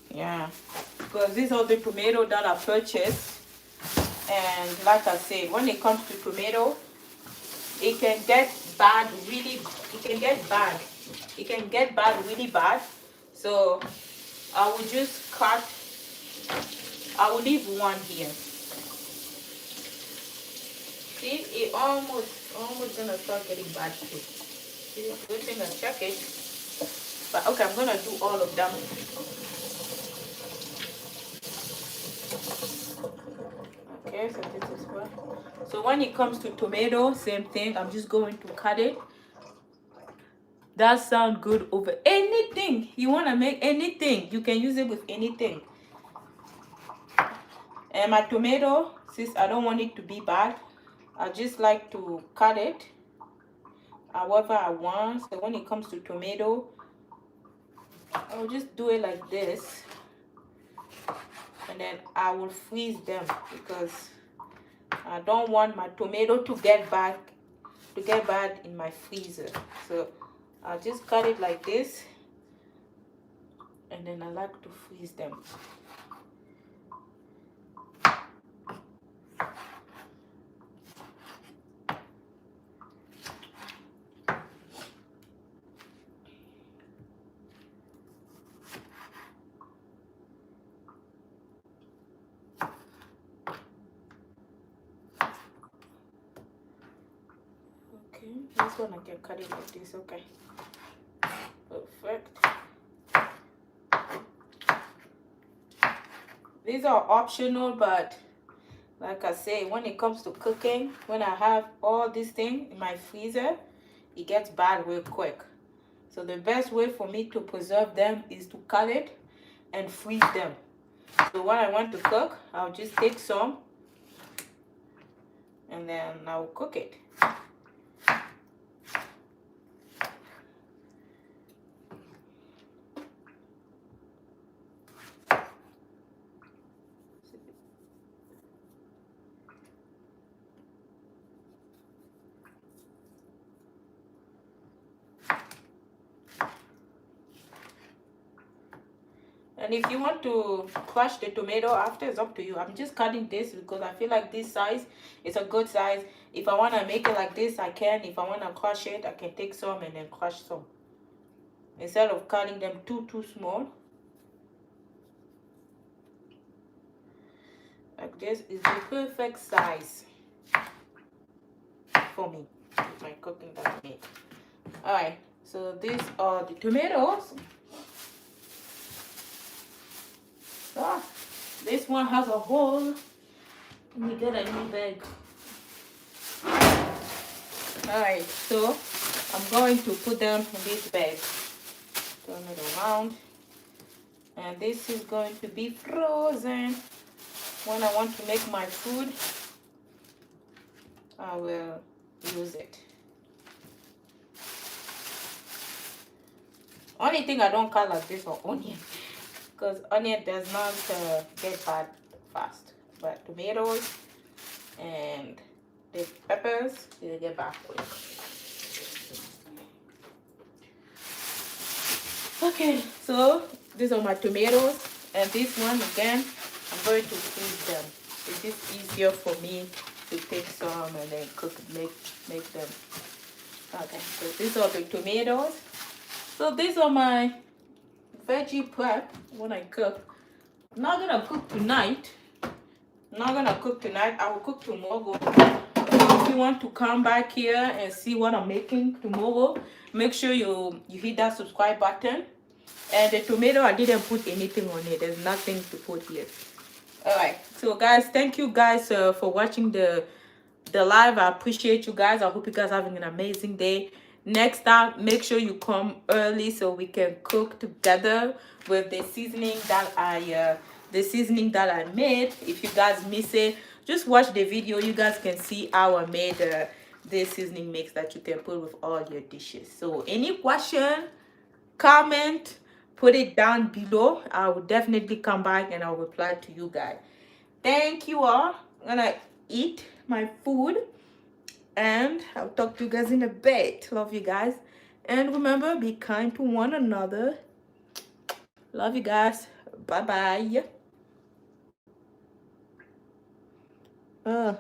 Yeah, because these are the tomatoes that I purchased. And like I said, when it comes to tomato, it can get bad really, it can get bad really bad. So I will just cut, I will leave one here. See, it almost gonna start getting bad too. See, good thing I check it. But okay, I'm gonna do all of them. Okay, so this is what. So when it comes to tomato, same thing. I'm just going to cut it. That sounds good over anything. You wanna make anything, you can use it with anything. And my tomato, since I don't want it to be bad, I just like to cut it however I want. So when it comes to tomato, I'll just do it like this, and then I will freeze them because I don't want my tomato to get bad in my freezer. So I'll just cut it like this, and then I like to freeze them. This one I can cut it like this. Okay, perfect. These are optional, but like I say, when it comes to cooking, when I have all these things in my freezer, it gets bad real quick. So the best way for me to preserve them is to cut it and freeze them. So when I want to cook, I'll just take some and then I'll cook it. And if you want to crush the tomato after, it's up to you. I'm just cutting this because I feel like this size is a good size. If I want to make it like this, I can. If I want to crush it, I can take some and then crush some. Instead of cutting them too small. Like this is the perfect size for me with my cooking that I made. All right, so these are the tomatoes. Ah, this one has a hole. Let me get a new bag. All right, so I'm going to put them in this bag. Turn it around. And this is going to be frozen. When I want to make my food, I will use it. Only thing I don't cut like this are onion, because onion does not get bad fast. But tomatoes and the peppers, they get bad quick. Okay, so these are my tomatoes, and this one again, I'm going to freeze them. It's just easier for me to take some and then cook, make them. Okay, so these are the tomatoes. So these are my veggie prep when I cook. I'm not gonna cook tonight. I will cook tomorrow. So if you want to come back here and see what I'm making tomorrow, make sure you hit that subscribe button. And the tomato, I didn't put anything on it. There's nothing to put here. All right, so guys, thank you guys for watching the live. I appreciate you guys. I hope you guys are having an amazing day. Next time, make sure you come early so we can cook together with the seasoning that I made. If you guys miss it, just watch the video. You guys can see how I made the seasoning mix that you can put with all your dishes. So any question, comment, put it down below. I will definitely come back and I'll reply to you guys. Thank you all. I'm gonna eat my food and I'll talk to you guys in a bit. Love you guys, and remember, be kind to one another. Love you guys. Bye bye.